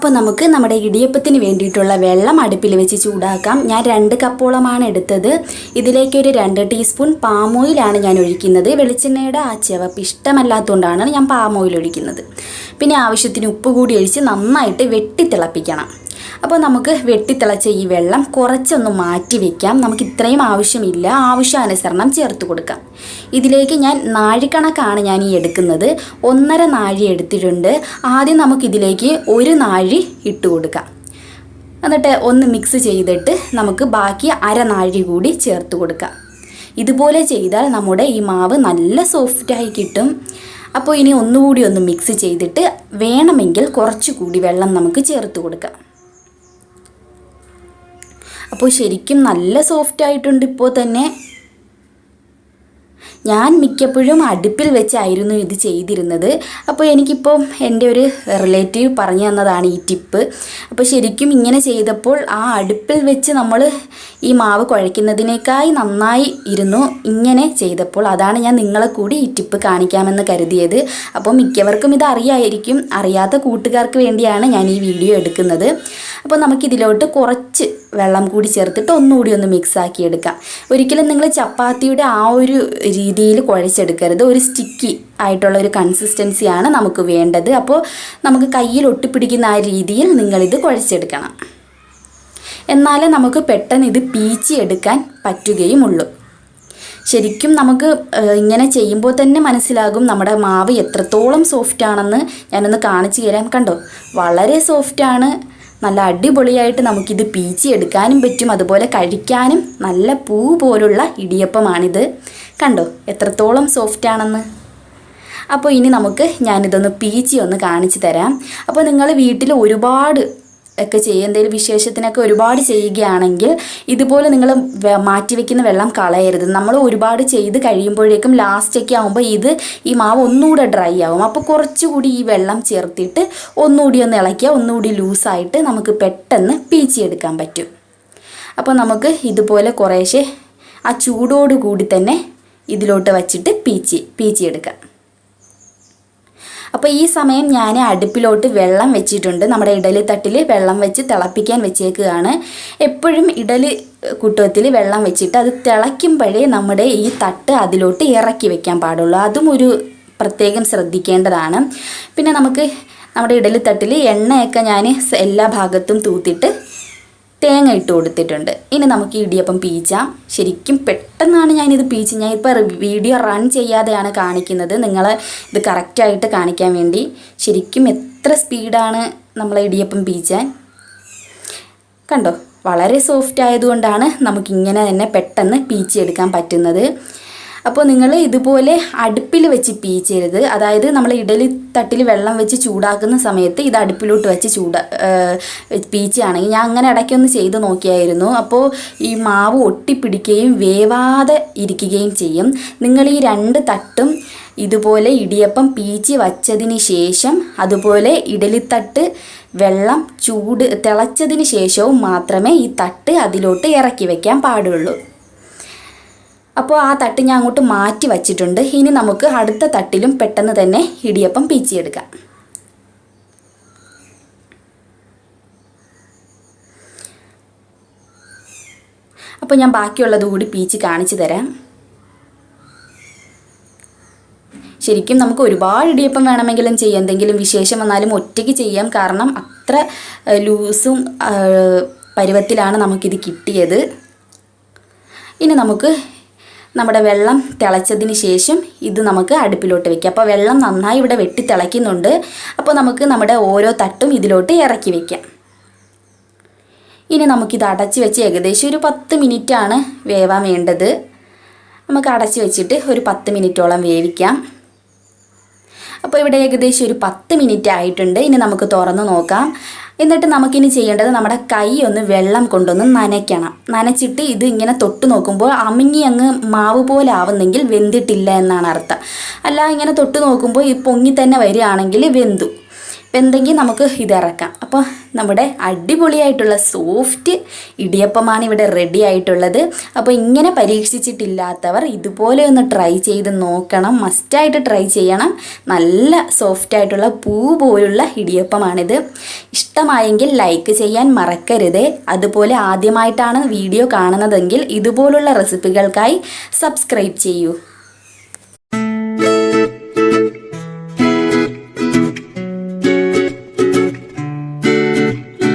അപ്പോൾ നമുക്ക് നമ്മുടെ ഇടിയപ്പത്തിന് വേണ്ടിയിട്ടുള്ള വെള്ളം അടുപ്പിൽ വെച്ച് ചൂടാക്കാം. ഞാൻ 2 കപ്പോളമാണ് എടുത്തത്. ഇതിലേക്ക് ഒരു 2 ടീസ്പൂൺ പാം ഓയിലാണ് ഞാൻ ഒഴിക്കുന്നത്. വെളിച്ചെണ്ണയുടെ ആ ചവപ്പ് ഇഷ്ടമല്ലാത്തതുകൊണ്ടാണ് ഞാൻ പാം ഓയിൽ ഒഴിക്കുന്നത്. പിന്നെ ആവശ്യത്തിന് ഉപ്പ് കൂടി ഒഴിച്ച് നന്നായിട്ട് വെട്ടി തിളപ്പിക്കണം. അപ്പോൾ നമുക്ക് വെട്ടിത്തിളച്ച ഈ വെള്ളം കുറച്ചൊന്ന് മാറ്റി വയ്ക്കാം. നമുക്ക് ഇത്രയും ആവശ്യമില്ല, ആവശ്യാനുസരണം ചേർത്ത് കൊടുക്കാം. ഇതിലേക്ക് ഞാൻ നാഴിക്കണക്കാണ് ഞാൻ ഈ എടുക്കുന്നത്. 1.5 നാഴി എടുത്തിട്ടുണ്ട്. ആദ്യം നമുക്കിതിലേക്ക് 1 നാഴി ഇട്ട് കൊടുക്കാം. എന്നിട്ട് ഒന്ന് മിക്സ് ചെയ്തിട്ട് നമുക്ക് ബാക്കി 1/2 നാഴി കൂടി ചേർത്ത് കൊടുക്കാം. ഇതുപോലെ ചെയ്താൽ നമ്മുടെ ഈ മാവ് നല്ല സോഫ്റ്റായി കിട്ടും. അപ്പോൾ ഇനി ഒന്നുകൂടി ഒന്ന് മിക്സ് ചെയ്തിട്ട് വേണമെങ്കിൽ കുറച്ചുകൂടി വെള്ളം നമുക്ക് ചേർത്ത് കൊടുക്കാം. അപ്പോൾ ശരിക്കും നല്ല സോഫ്റ്റ് ആയിട്ടുണ്ട് ഇപ്പോൾ തന്നെ. ഞാൻ മിക്കപ്പോഴും അടുപ്പിൽ വെച്ചായിരുന്നു ഇത് ചെയ്തിരുന്നത്. അപ്പോൾ എനിക്കിപ്പോൾ എൻ്റെ ഒരു റിലേറ്റീവ് പറഞ്ഞു തന്നതാണ് ഈ ടിപ്പ്. അപ്പോൾ ശരിക്കും ഇങ്ങനെ ചെയ്തപ്പോൾ ആ അടുപ്പിൽ വെച്ച് നമ്മൾ ഈ മാവ് കുഴയ്ക്കുന്നതിനേക്കായി നന്നായി ഇരുന്നു ഇങ്ങനെ ചെയ്തപ്പോൾ. അതാണ് ഞാൻ നിങ്ങളെ കൂടി ഈ ടിപ്പ് കാണിക്കാമെന്ന് കരുതിയത്. അപ്പോൾ മിക്കവർക്കും ഇത് അറിയായിരിക്കും. അറിയാത്ത കൂട്ടുകാർക്ക് വേണ്ടിയാണ് ഞാൻ ഈ വീഡിയോ എടുക്കുന്നത്. അപ്പോൾ നമുക്കിതിലോട്ട് കുറച്ച് വെള്ളം കൂടി ചേർത്തിട്ട് ഒന്നുകൂടി ഒന്ന് മിക്സാക്കി എടുക്കാം. ഒരിക്കലും നിങ്ങൾ ചപ്പാത്തിയുടെ ആ ഒരു രീതിയിൽ കുഴച്ചെടുക്കരുത്. ഒരു സ്റ്റിക്കി ആയിട്ടുള്ള ഒരു കൺസിസ്റ്റൻസിയാണ് നമുക്ക് വേണ്ടത്. അപ്പോൾ നമുക്ക് കയ്യിൽ ഒട്ടിപ്പിടിക്കുന്ന ആ രീതിയിൽ നിങ്ങളിത് കുഴച്ചെടുക്കണം. എന്നാലേ നമുക്ക് പെട്ടെന്ന് ഇത് പീച്ചി എടുക്കാൻ പറ്റുകയുമുള്ളൂ. ശരിക്കും നമുക്ക് ഇങ്ങനെ ചെയ്യുമ്പോൾ തന്നെ മനസ്സിലാകും നമ്മുടെ മാവ് എത്രത്തോളം സോഫ്റ്റാണെന്ന്. ഞാനൊന്ന് കാണിച്ചു തരാം. കണ്ടോ, വളരെ സോഫ്റ്റാണ്. നല്ല അടിപൊളിയായിട്ട് നമുക്കിത് പീച്ചി എടുക്കാനും പറ്റും. അതുപോലെ കഴിക്കാനും നല്ല പൂ പോലുള്ള ഇടിയപ്പമാണിത്. കണ്ടോ എത്രത്തോളം സോഫ്റ്റാണെന്ന്. അപ്പോൾ ഇനി ഞാനിതൊന്ന് പീച്ചി ഒന്ന് കാണിച്ചു തരാം. അപ്പോൾ നിങ്ങൾ വീട്ടിൽ ഒരുപാട് ഒക്കെ എന്തെങ്കിലും വിശേഷത്തിനൊക്കെ ഒരുപാട് ചെയ്യുകയാണെങ്കിൽ ഇതുപോലെ നിങ്ങൾ മാറ്റി വയ്ക്കുന്ന വെള്ളം കളയരുത്. നമ്മൾ ഒരുപാട് ചെയ്ത് കഴിയുമ്പോഴേക്കും ലാസ്റ്റൊക്കെ ആകുമ്പോൾ ഈ മാവ് ഒന്നുകൂടെ ഡ്രൈ ആവും. അപ്പോൾ കുറച്ചുകൂടി ഈ വെള്ളം ചേർത്തിട്ട് ഒന്നുകൂടി ഒന്ന് ഇളക്കിയാൽ ഒന്നുകൂടി ലൂസായിട്ട് നമുക്ക് പെട്ടെന്ന് പീച്ചിയെടുക്കാൻ പറ്റും. അപ്പോൾ നമുക്ക് ഇതുപോലെ കുറേശ്ശെ ആ ചൂടോടുകൂടി തന്നെ ഇതിലോട്ട് വച്ചിട്ട് പീച്ചിയെടുക്കാം. അപ്പോൾ ഈ സമയം ഞാൻ അടുപ്പിലോട്ട് വെള്ളം വെച്ചിട്ടുണ്ട്. നമ്മുടെ ഇഡലി തട്ടിൽ വെള്ളം വെച്ച് തിളപ്പിക്കാൻ വെച്ചേക്കുകയാണ്. എപ്പോഴും ഇഡലി കുട്ടത്തിൽ വെള്ളം വെച്ചിട്ട് അത് തിളയ്ക്കുമ്പോഴേ നമ്മുടെ ഈ തട്ട് അതിലോട്ട് ഇറക്കി വെക്കാൻ പാടുള്ളൂ. അതും ഒരു പ്രത്യേകം ശ്രദ്ധിക്കേണ്ടതാണ്. പിന്നെ നമ്മുടെ ഇഡലി തട്ടിൽ എണ്ണയൊക്കെ ഞാൻ എല്ലാ ഭാഗത്തും തൂത്തിട്ട് തേങ്ങ ഇട്ട് കൊടുത്തിട്ടുണ്ട്. ഇനി നമുക്ക് ഇടിയപ്പം പീച്ചാം. ശരിക്കും പെട്ടെന്നാണ് ഞാനിത് ഞാനിപ്പോൾ വീഡിയോ റൺ ചെയ്യാതെയാണ് കാണിക്കുന്നത്, നിങ്ങളെ ഇത് കറക്റ്റായിട്ട് കാണിക്കാൻ വേണ്ടി. ശരിക്കും എത്ര സ്പീഡാണ് നമ്മളെ ഇടിയപ്പം പീച്ചാൻ. കണ്ടോ, വളരെ സോഫ്റ്റ് ആയതുകൊണ്ടാണ് നമുക്കിങ്ങനെ തന്നെ പെട്ടെന്ന് പീച്ചിയെടുക്കാൻ പറ്റുന്നത്. അപ്പോൾ നിങ്ങൾ ഇതുപോലെ അടുപ്പിൽ വെച്ച് പീച്ചരുത്. അതായത് നമ്മൾ ഇഡലി തട്ടിൽ വെള്ളം വെച്ച് ചൂടാക്കുന്ന സമയത്ത് ഇത് അടുപ്പിലോട്ട് വെച്ച് പീച്ചുകയാണെങ്കിൽ, ഞാൻ അങ്ങനെ ഇടയ്ക്കൊന്ന് ചെയ്ത് നോക്കിയായിരുന്നു. അപ്പോൾ ഈ മാവ് ഒട്ടിപ്പിടിക്കുകയും വേവാതെ ഇരിക്കുകയും ചെയ്യും. നിങ്ങൾ ഈ 2 തട്ടും ഇതുപോലെ ഇടിയപ്പം പീച്ചി വച്ചതിന് ശേഷം അതുപോലെ ഇഡലിത്തട്ട് വെള്ളം തിളച്ചതിന് ശേഷവും മാത്രമേ ഈ തട്ട് അതിലോട്ട് ഇറക്കി വയ്ക്കാൻ പാടുള്ളൂ. അപ്പോൾ ആ തട്ട് ഞാൻ അങ്ങോട്ട് മാറ്റി വച്ചിട്ടുണ്ട്. ഇനി നമുക്ക് അടുത്ത തട്ടിലും പെട്ടെന്ന് തന്നെ ഇടിയപ്പം പീച്ചിയെടുക്കാം. അപ്പോൾ ഞാൻ ബാക്കിയുള്ളത് കൂടി പീച്ചി കാണിച്ചു തരാം. ശരിക്കും നമുക്ക് ഒരുപാട് ഇടിയപ്പം വേണമെങ്കിലും ചെയ്യാം. എന്തെങ്കിലും വിശേഷം വന്നാലും ഒറ്റയ്ക്ക് ചെയ്യാം. കാരണം അത്ര ലൂസും പരുവത്തിലാണ് നമുക്കിത് കിട്ടിയത്. ഇനി നമ്മുടെ വെള്ളം തിളച്ചതിന് ശേഷം ഇത് നമുക്ക് അടുപ്പിലോട്ട് വയ്ക്കാം. അപ്പോൾ വെള്ളം നന്നായി ഇവിടെ വെട്ടി തിളയ്ക്കുന്നുണ്ട്. അപ്പോൾ നമ്മുടെ ഓരോ തട്ടും ഇതിലോട്ട് ഇറക്കി വയ്ക്കാം. ഇനി നമുക്കിത് അടച്ച് വെച്ച് ഏകദേശം ഒരു 10 മിനിറ്റാണ് വേവാൻ വേണ്ടത്. നമുക്ക് അടച്ച് വെച്ചിട്ട് ഒരു 10 മിനിറ്റോളം വേവിക്കാം. അപ്പോൾ ഇവിടെ ഏകദേശം ഒരു 10 മിനിറ്റ് ആയിട്ടുണ്ട്. ഇനി നമുക്ക് തുറന്ന് നോക്കാം. എന്നിട്ട് നമുക്കിനി ചെയ്യേണ്ടത് നമ്മുടെ കൈ ഒന്ന് വെള്ളം കൊണ്ടൊന്ന് നനയ്ക്കണം. നനച്ചിട്ട് ഇത് ഇങ്ങനെ തൊട്ട് നോക്കുമ്പോൾ അമിങ്ങി അങ്ങ് മാവ് പോലെ ആവുന്നെങ്കിൽ വെന്തിട്ടില്ല എന്നാണ് അർത്ഥം. അല്ല, ഇങ്ങനെ തൊട്ട് നോക്കുമ്പോൾ ഈ പൊങ്ങി തന്നെ വരികയാണെങ്കിൽ വെന്തു. വെന്തെങ്കിൽ നമുക്ക് ഇതിറക്കാം. അപ്പോൾ നമ്മുടെ അടിപൊളിയായിട്ടുള്ള സോഫ്റ്റ് ഇടിയപ്പമാണ് ഇവിടെ റെഡി ആയിട്ടുള്ളത്. അപ്പോൾ ഇങ്ങനെ പരീക്ഷിച്ചിട്ടില്ലാത്തവർ ഇതുപോലെ ഒന്ന് ട്രൈ ചെയ്ത് നോക്കണം, മസ്റ്റായിട്ട് ട്രൈ ചെയ്യണം. നല്ല സോഫ്റ്റായിട്ടുള്ള പൂ പോലുള്ള ഇടിയപ്പമാണിത്. ഇഷ്ടമായെങ്കിൽ ലൈക്ക് ചെയ്യാൻ മറക്കരുത്. അതുപോലെ ആദ്യമായിട്ടാണ് വീഡിയോ കാണുന്നതെങ്കിൽ ഇതുപോലുള്ള റെസിപ്പികൾക്കായി സബ്സ്ക്രൈബ് ചെയ്യൂ.